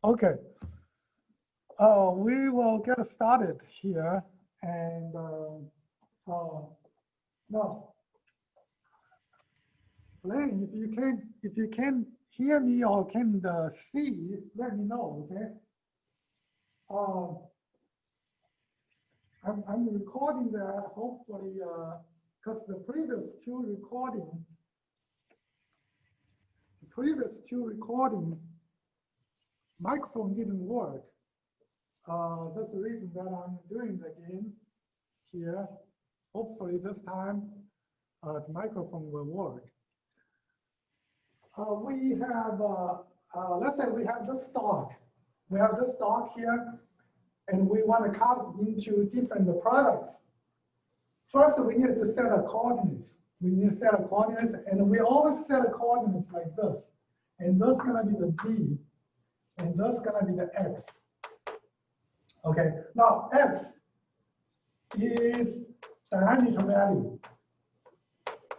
Okay, we will get started here. And now, Blaine, if you can hear me or can see, let me know. Okay. I'm recording that hopefully because the previous two recording microphone didn't work. That's the reason that I'm doing it again here. Hopefully this time the microphone will work. We have, let's say we have this stock. We have this stock here, and we want to cut into different products. First, we need to set a coordinates. We need to set a coordinates, and we always set a coordinates like this. And this is going to be the z, and this is going to be the x. Okay, now x is diameter value.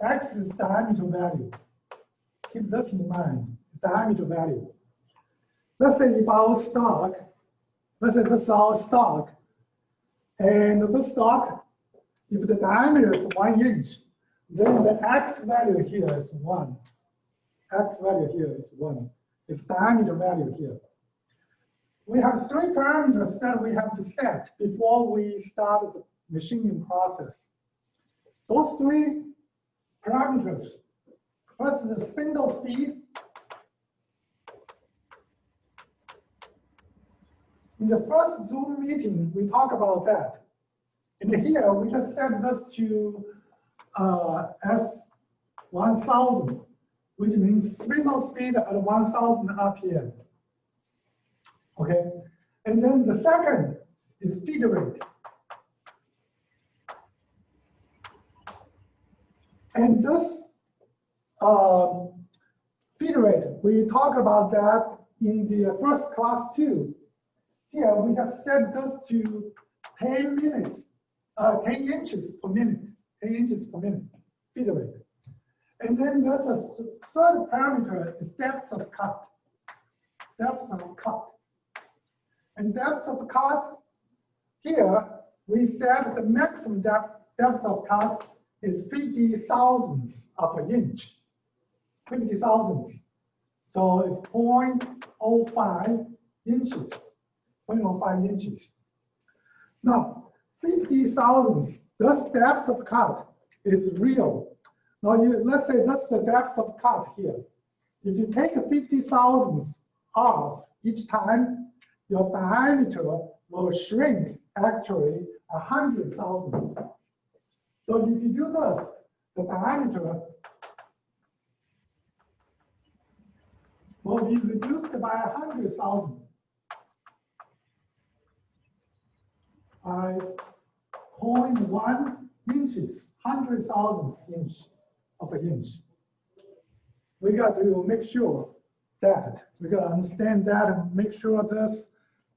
X is diameter value. Keep this in mind, diameter value. Let's say if our stock, let's say this is our stock, and this stock, if the diameter is 1 inch, then the x value here is 1. X value here is 1. It's diameter value here. We have 3 parameters that we have to set before we start the machining process. Those 3 parameters. First, the spindle speed. In the first Zoom meeting, we talked about that. And here, we just set this to as 1,000, which means spindle speed at 1,000 RPM. Okay, and then the second is feed rate. And this feed rate, we talk about that in the first class too. Here we have set this to 10 minutes, 10 inches per minute, 10 inches per minute, feed rate. And then there's a third parameter is depth of cut. Depth of cut. And depth of cut, here we set the maximum depth of cut is 50 thousandths of an inch. 50 thousandths. So it's 0.05 inches. 0.05 inches. Now, 50 thousandths, this depth of cut is real. Now, let's say that's the depth of cut here. If you take 50 thousandths off each time, your diameter will shrink actually 100 thousandths. So if you do this, the diameter will be reduced by 100,000 by 0.1 inches, 100 thousandths inch of an inch. We got to make sure that, we got to understand that and make sure this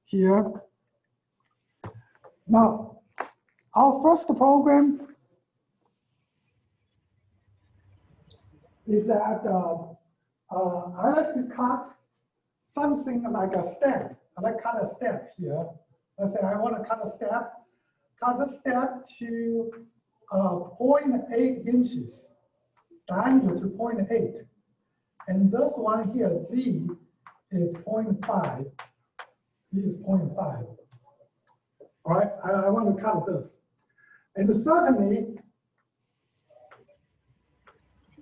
here. Now, our first program is that I like to cut something like a step. I like to cut a step here. Let's say I want to cut a step. Cut the step to 0.8 inches, diameter to 0.8. And this one here, Z, is 0.5. Z is 0.5. All right, I want to cut this. And certainly,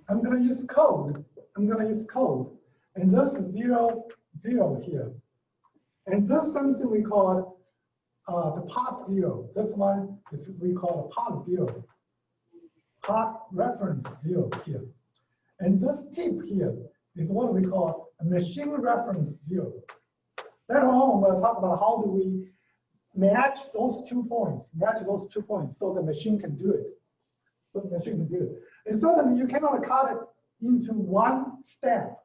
I'm going to use code. I'm going to use code. And this is 0, 0 here. And this is something we call the part 0. This one is we call a part 0. Part reference 0 here. And this tip here is what we call a machine reference 0. Later on, we'll talk about how do we match those 2 points, so the machine can do it. So the machine can do it. And certainly you cannot cut it into one step,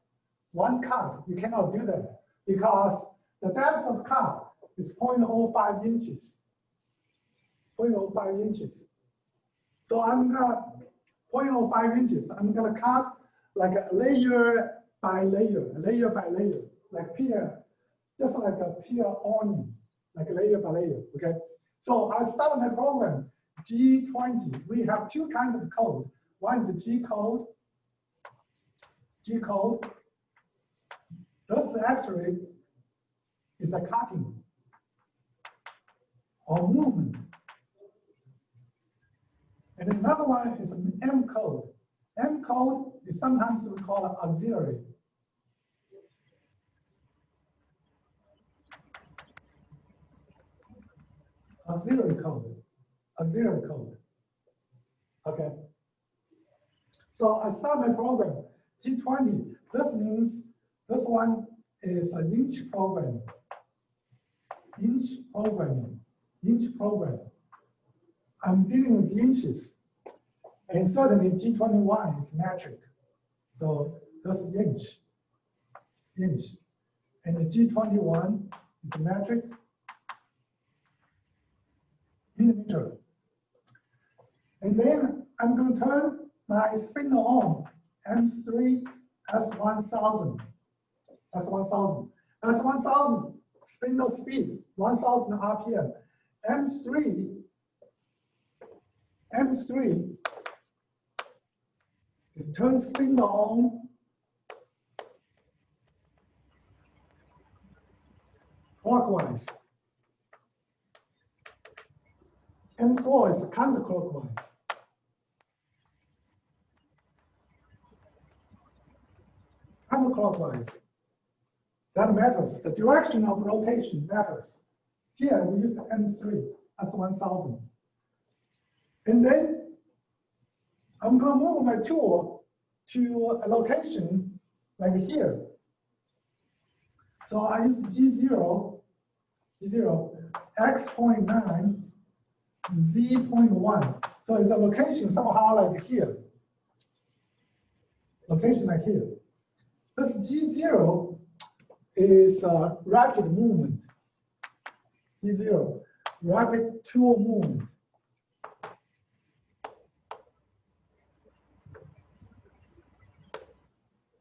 one cut. You cannot do that because the depth of cut is 0.05 inches. 0.05 inches. So I'm gonna 0.05 inches. I'm gonna cut like a layer by layer, like here. just like a peer awning, like layer by layer, okay? So I start my program, G20. We have two kinds of code. One is the G code. G code. This actually is a cutting or movement. And another one is an M code. M code is sometimes we call it auxiliary. Auxiliary code. Auxiliary code. Okay. So I start my program, G20. This means this one is an inch program. Inch programming. Inch program. I'm dealing with inches. And certainly G21 is metric. So that's inch. Inch. And the G21 is metric. Millimeter. And then I'm going to turn my spindle on M3 S1000. S1000. S1000 spindle speed 1000 RPM. M3 is turn spindle on clockwise. M4 is counterclockwise. Counterclockwise. That matters. The direction of rotation matters. Here we use M3 as 1000. And then I'm going to move my tool to a location like here. So I use G0, X.9, Z.1. So it's a location somehow like here. Location like here. This G0 is a rapid movement. G0, rapid tool movement.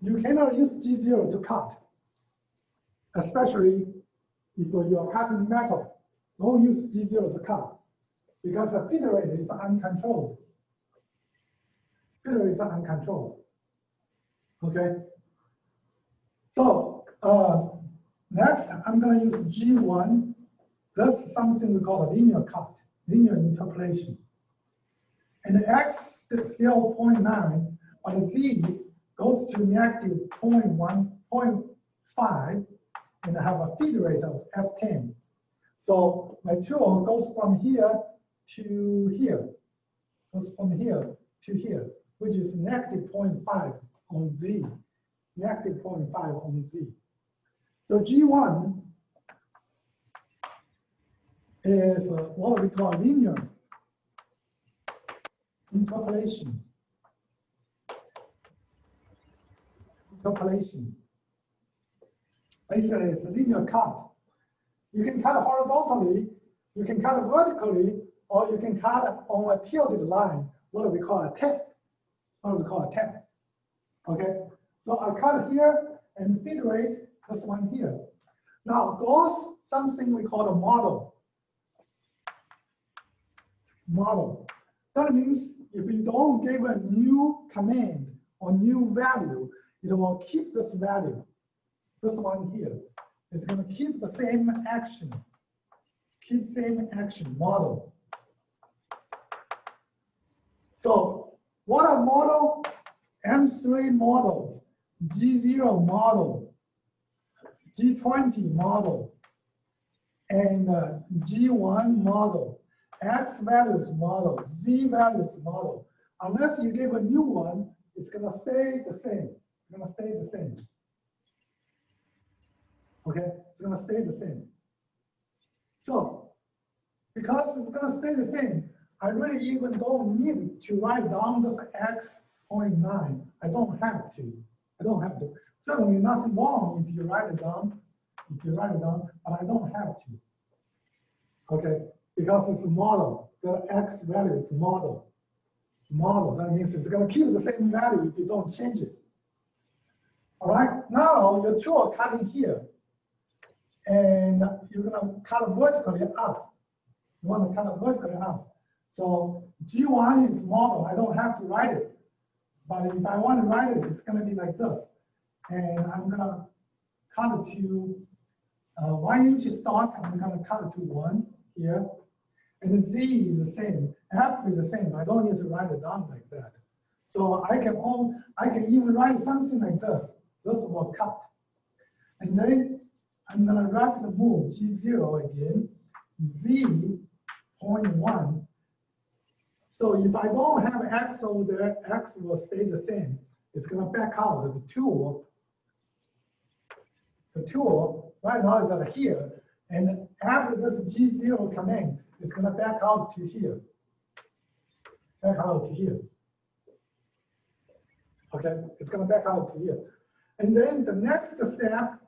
You cannot use G0 to cut, especially if you are cutting metal. Don't use G0 to cut because the feed rate is uncontrolled. Feed rate is uncontrolled. Okay. So next, I'm going to use G1. That's something we call a linear cut, linear interpolation. And the X is still 0.9, but the Z goes to negative 0.1, 0.5, and I have a feed rate of F10. So my tool goes from here to here, goes from here to here, which is negative 0.5 on Z, negative 0.5 on Z. So G1 is what we call linear interpolation. Basically, it's a linear cut. You can cut horizontally, you can cut vertically, or you can cut on a tilted line, what we call a tap. Okay, so I cut here and feed rate this one here. Now, those something we call a model. That means if you don't give a new command or new value, it will keep this value. This one here is going to keep the same action. Keep same action model. So what a model? M3 model, G0 model, G20 model, and G1 model, X values model, Z values model. Unless you give a new one, it's going to stay the same. It's going to stay the same. Okay, it's going to stay the same. So, because it's going to stay the same, I really even don't need to write down this X.9. I don't have to. Certainly nothing wrong if you write it down. But I don't have to. Okay, because it's a model. The X value is model. It's model. That means it's going to keep the same value if you don't change it. All right. Now your tool cutting here, and you're gonna cut vertically up. You want to cut it vertically up. So G1 is model. I don't have to write it. But if I want to write it, it's going to be like this. And I'm going to cut it to 1 inch stock. I'm going to cut it to 1 here. And Z is the same. F is the same. I don't need to write it down like that. So I can even write something like this. This will cut. And then I'm going to rapidly move G0 again. Z 0.1. So if I don't have X over there, X will stay the same. It's going to back out. The tool right now is at here. And after this G0 command, it's going to back out to here. Back out to here. Okay, it's going to back out to here. And then the next step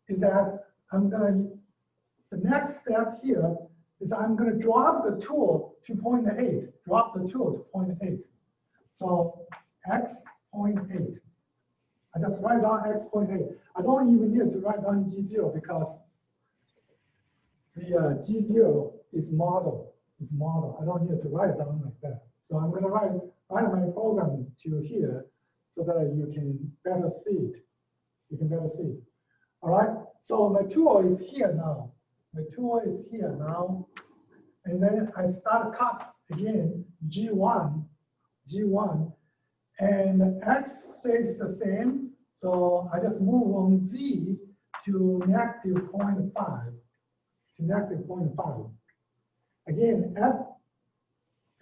is that the next step here is I'm going to drop the tool to 0.8. Drop the tool to 0.8. So X 0.8. I just write down X 0.8. I don't even need to write down G0 because the G0 is model. It's model. I don't need to write it down like that. So I'm going to write my program to here so that you can better see it. You can better see it. All right. So my tool is here now. The tool is here now, and then I start cut again, G1, and X stays the same, so I just move on Z to negative 0.5, Again, F,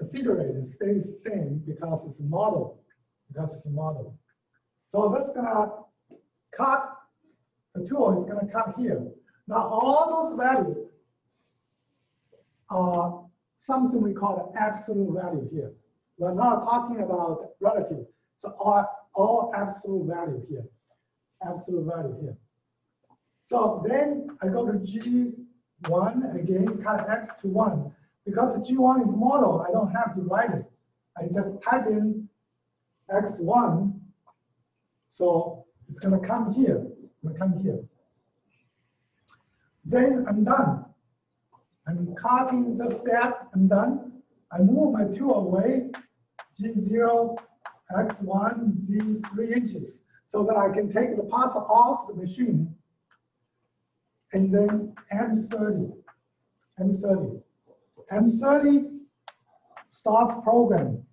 the figure rate stays the same because it's model, So that's gonna cut, the tool is gonna cut here. Now, all those values are something we call the absolute value here. We're not talking about relative. So all absolute value here. So then I go to G1 again, cut X to 1. Because G1 is model, I don't have to write it. I just type in X1. So it's going to come here. Then I'm done. I'm copying the step, I'm done. I move my tool away, G0, X1, Z 3 inches, so that I can take the parts off the machine. And then M30, stop program.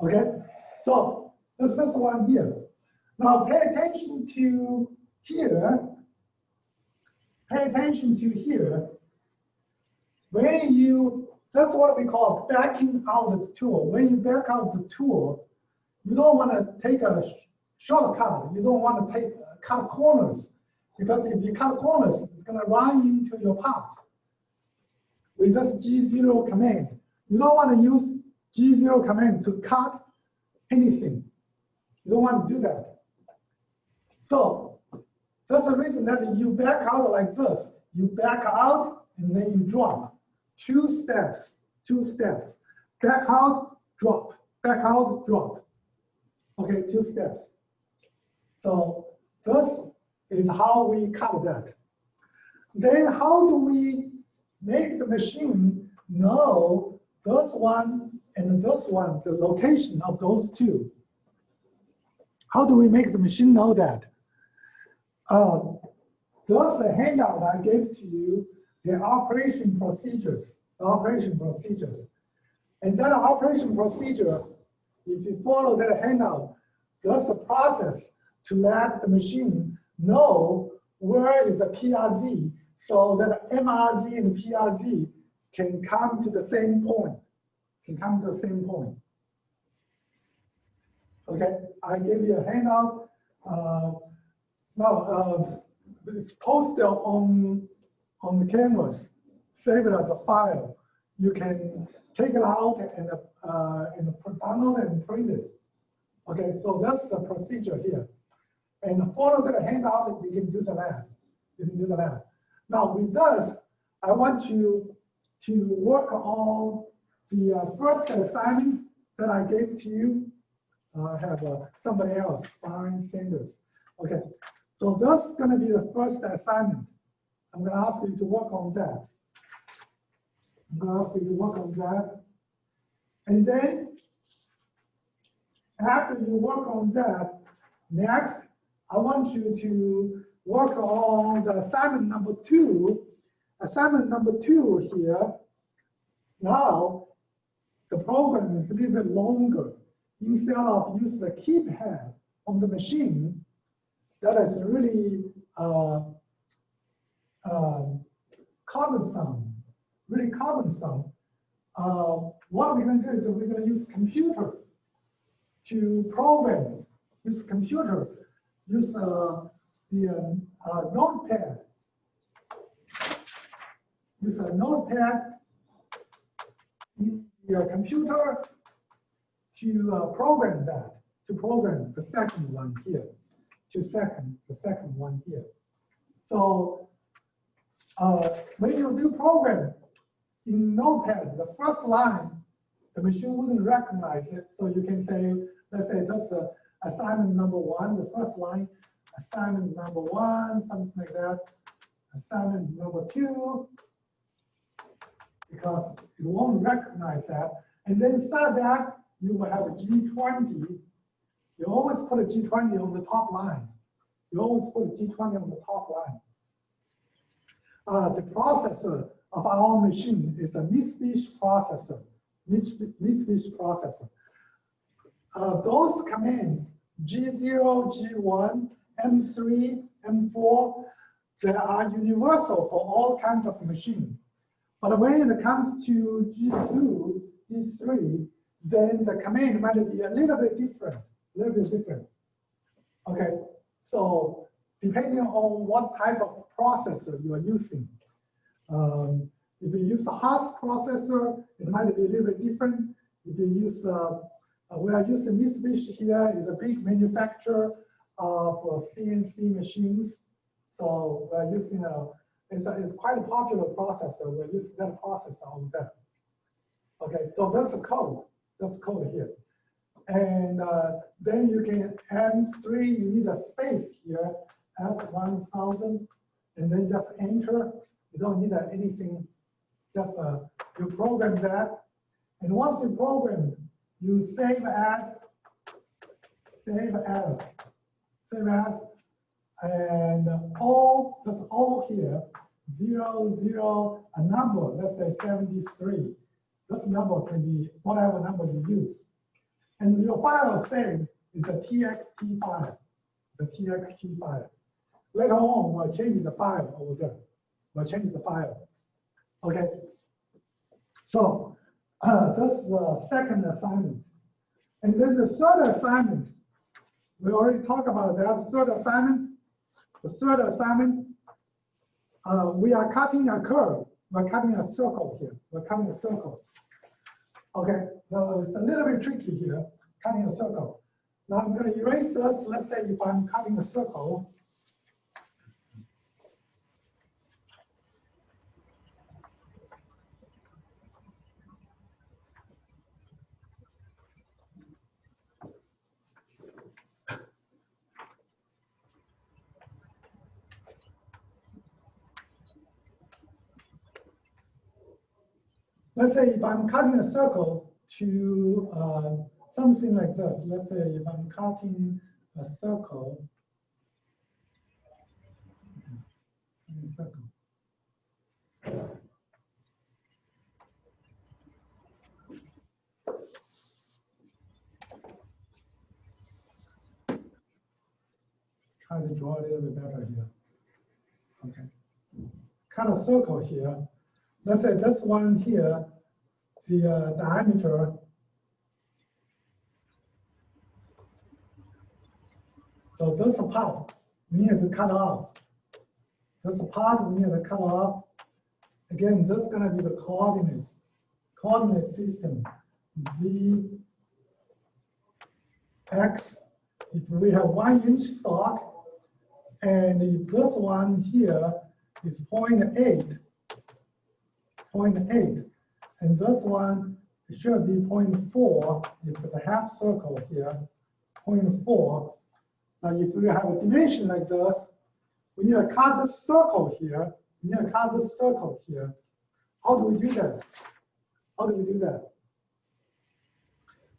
Okay, so this is one here. Now pay attention to here. When you, that's what we call backing out the tool. When you back out the tool, you don't want to take a shortcut. You don't want to cut corners, because if you cut corners, it's going to run into your parts. With this G0 command, you don't want to use G0 command to cut anything. You don't want to do that. So that's the reason that you back out like this. You back out and then you drop. 2 steps. Back out, drop. Back out, drop. Okay, 2 steps. So this is how we cut that. Then how do we make the machine know this one and this one, the location of those two? How do we make the machine know that? There's a handout I gave to you, the operation procedures. And that operation procedure, if you follow that handout, there's a process to let the machine know where is the PRZ, so that MRZ and PRZ can come to the same point. Okay, I gave you a handout. It's posted on the canvas. Save it as a file. You can take it out and download it and print it. Okay, so that's the procedure here. And follow the handout, we can do the lab. Now with this, I want you to work on the first assignment that I gave to you. I have somebody else, Fine Sanders. Okay, so that's going to be the first assignment. I'm going to ask you to work on that. I'm going to ask you to work on that. And then, after you work on that, next, I want you to work on the assignment number 2. Assignment number 2 here. Now, the program is a little bit longer. Instead of use the keypad on the machine, that is really cumbersome, really cumbersome. What we're going to do is we're going to use computers to program. Use computer, use the notepad. Use a notepad in your computer to program that, to program the second one here, the second one here. So when you do program in Notepad, the first line, the machine wouldn't recognize it. So you can say, let's say that's the assignment number 1, the first line, assignment number 1, something like that, assignment number 2, because it won't recognize that. And then inside that, you will have a G20. You always put a G20 on the top line. You always put a G20 on the top line. The processor of our machine is a Mitsubishi processor. Mitsubishi processor. Those commands, G0, G1, M3, M4, they are universal for all kinds of machines. But when it comes to G2, G3, then the command might be a little bit different, Okay, so depending on what type of processor you are using. If you use a Haas processor, it might be a little bit different. If you use, we are using Mitsubishi here, is a big manufacturer for CNC machines. So we're using it's quite a popular processor. We're using that processor on that. Okay, so that's the code. That's the code here. And then you can M3, you need a space here, S1000, and then just enter. You don't need anything, just you program that. And once you program, you save as, and all, that's all here, 0, 0, a number, let's say 73. This number can be whatever number you use. And your file saved is a TXT file, the TXT file. Later on, we'll change the file over there. We'll change the file. Okay. So that's the second assignment. And then the third assignment, we already talked about that. The third assignment, we are cutting a curve. We're cutting a circle here. We're cutting a circle. Okay, so it's a little bit tricky here, cutting a circle. Now I'm going to erase this. Let's say if I'm cutting a circle. Let's say if I'm cutting a circle to something like this. Let's say if I'm cutting a circle, try to draw a little bit better here. Okay, cut a circle here. Let's say this one here, the diameter. So this part we need to cut off. This part we need to cut off. Again, this is going to be the coordinate system. Z, X. If we have 1 inch stock, and if this one here is 0.8, and this one should be 0.4. You put a half circle here, 0.4. Now, if we have a dimension like this, we need to cut this circle here. We need to cut this circle here. How do we do that? How do we do that?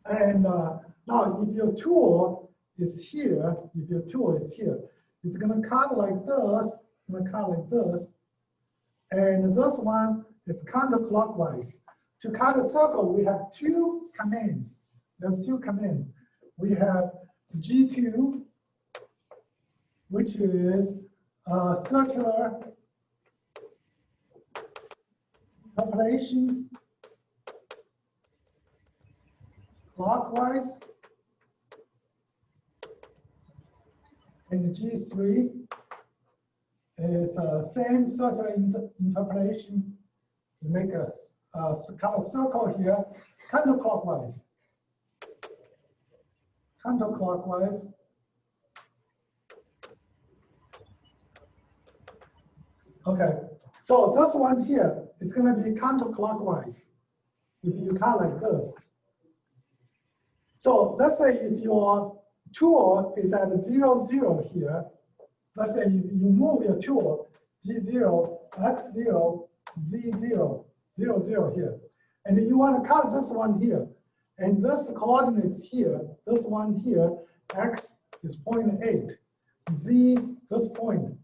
And now, if your tool is here, if your tool is here, it's going to cut like this. It's going to cut like this. And this one is counterclockwise. To cut a circle, we have two commands. There's two commands. We have G2, which is circular interpolation clockwise, and G3 is same circular interpolation to make a cut a circle here, counterclockwise. Counterclockwise. Okay, so this one here is going to be counterclockwise if you cut like this. So let's say if your tool is at 0, 0 here, let's say you move your tool G0, X0, Z0, 0, 0 here, and you want to cut this one here, and this coordinates here, this one here, X is 0.8, Z, this point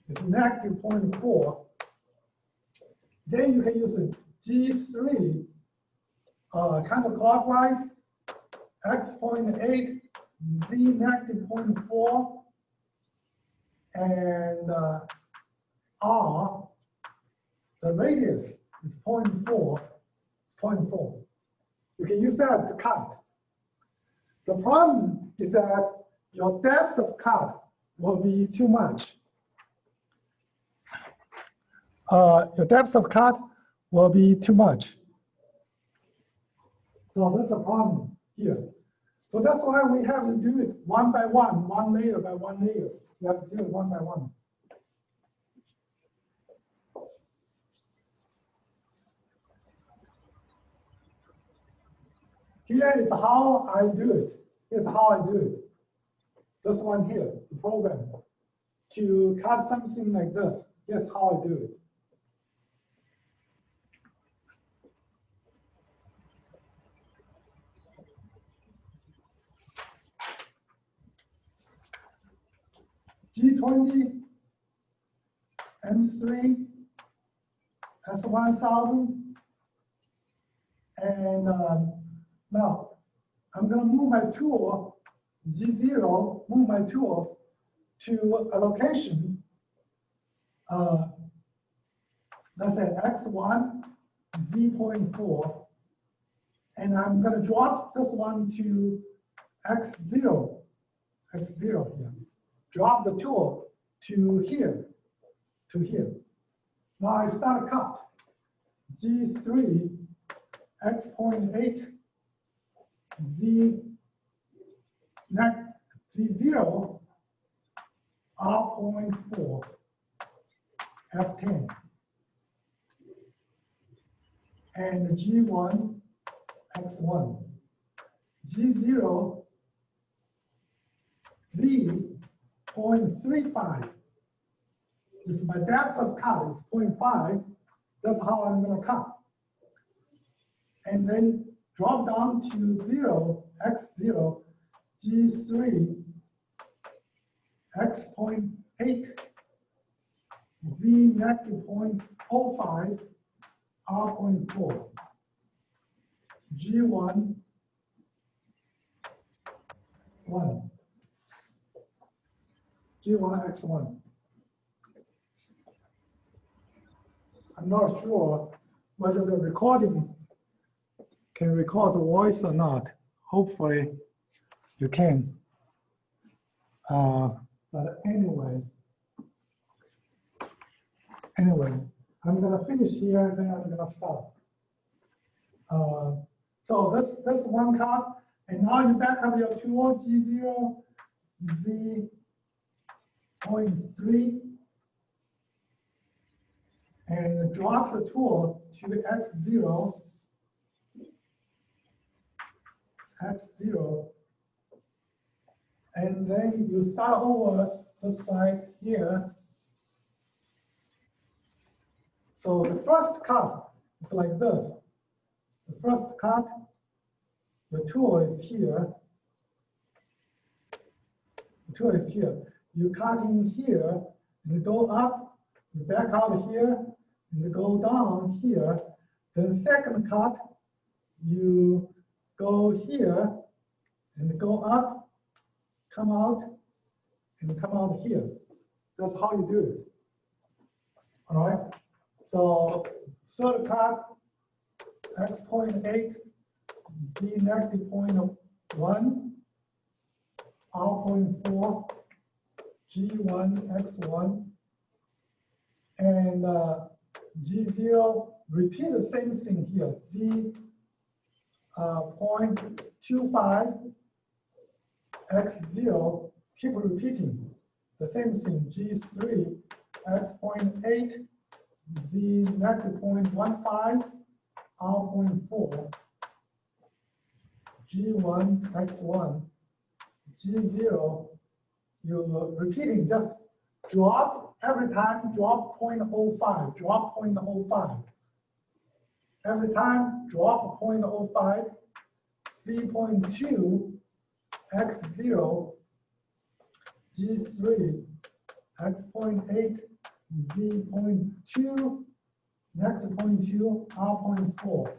is negative 0.4, then you can use a G3 counterclockwise, X 0.8, Z negative 0.4, and R, the radius is 0.4, 0.4. You can use that to cut. The problem is that your depth of cut will be too much. Your depth of cut will be too much. So that's a problem here. So that's why we have to do it one by one, one layer by one layer. We have to do it one by one. Here is how I do it. Here's how I do it. This one here, the program. To cut something like this, here's how I do it. G20, M3, S1000, and now I'm going to move my tool, G0, move my tool to a location, let's say X1, Z.4, and I'm going to drop this one to X0 here. Drop the tool to here, Now I start a cut. G3, X.8, Z0, R.4, F10. And G1, X1. G0, Z.35. If my depth of cut is 0.5, that's how I'm going to cut. And then drop down to 0, X0, G3, X.8, Z negative 0.05, R.4, G1, 1, G1, X1. I'm not sure whether the recording can record the voice or not. Hopefully you can. But anyway, I'm gonna finish here and then I'm gonna stop. So that's one cut. And now you back up your tool, G0, Z.3, and drop the tool to X0, And then you start over this side here. So the first cut is like this. The first cut, the tool is here. The tool is here. You cut in here, and go up, you back out here, and go down here. Then second cut, you go here, and go up, come out, and come out here. That's how you do it. All right? So third cut, x point 8, z negative point 1, r point 4, g1, x1, and g0, repeat the same thing here, z 0.25, x0, keep repeating the same thing, g3, x point 8, z negative 0.15, r.4, g1, x1, g0, you're repeating, just drop every time, drop 0.05, drop 0.05. Every time, drop 0.05, z.2, x0, g3, x.8, z.2, negative 0.2, r.4,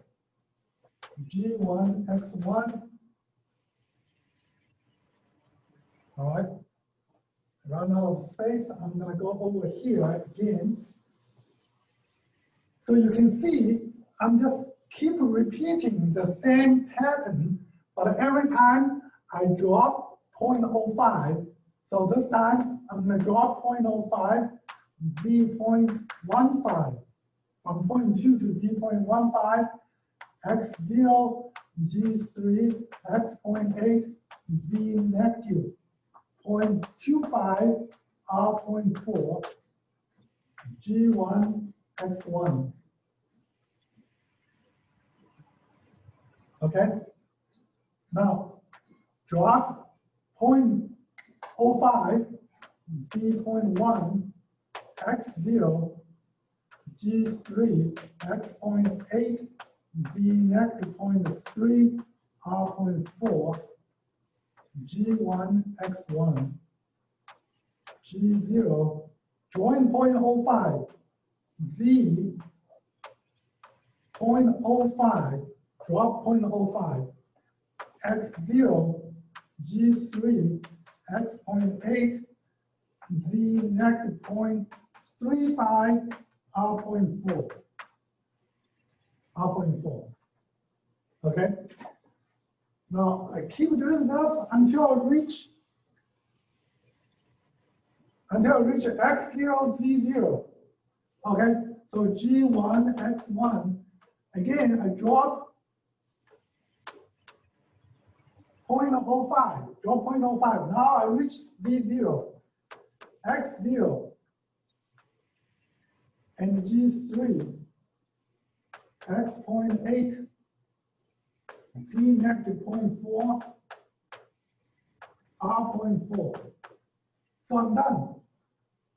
g1, x1. All right. Run out of space. I'm going to go over here again. So you can see, I'm just keep repeating the same pattern, but every time I drop 0.05. So this time I'm going to drop 0.05, z.15, from 0.2 to z.15, x0, g3, x.8, z negative 0.25, r.4, g1, x1. Okay? Now, drop 0.05, z.1, x0, g3, x.8, z negative 0.3, r.4, g1, x1, g0, join 0.05, z 0.05, drop 0.05, x0, g3, x.8, z negative 0.35, r.4, r.4. Okay? Now, I keep doing this until I reach x0, z0. Okay, so g1, x1. Again, I drop 0.05, drop 0.05. Now I reach z0, x0, and g3, x.8, z negative 0.4, r.4. So I'm done.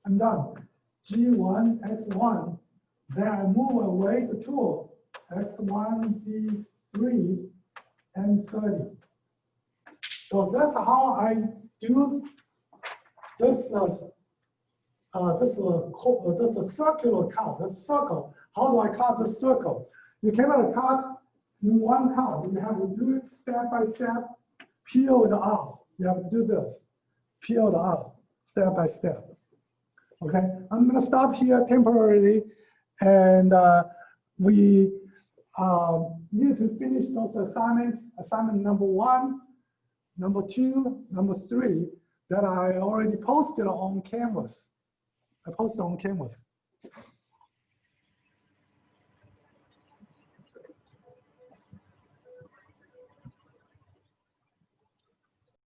I'm done. G1, x1. Then I move away the tool. x1, z3, and 30. So that's how I do this. This is a circular cut. This circle. How do I cut the circle? You cannot cut in one cut. You have to do it step by step, peel it off. You have to do this, peel it off, step by step. Okay, I'm going to stop here temporarily, and we need to finish those assignments. Assignment number 1, number 2, number 3 that I already posted on Canvas. I posted on Canvas.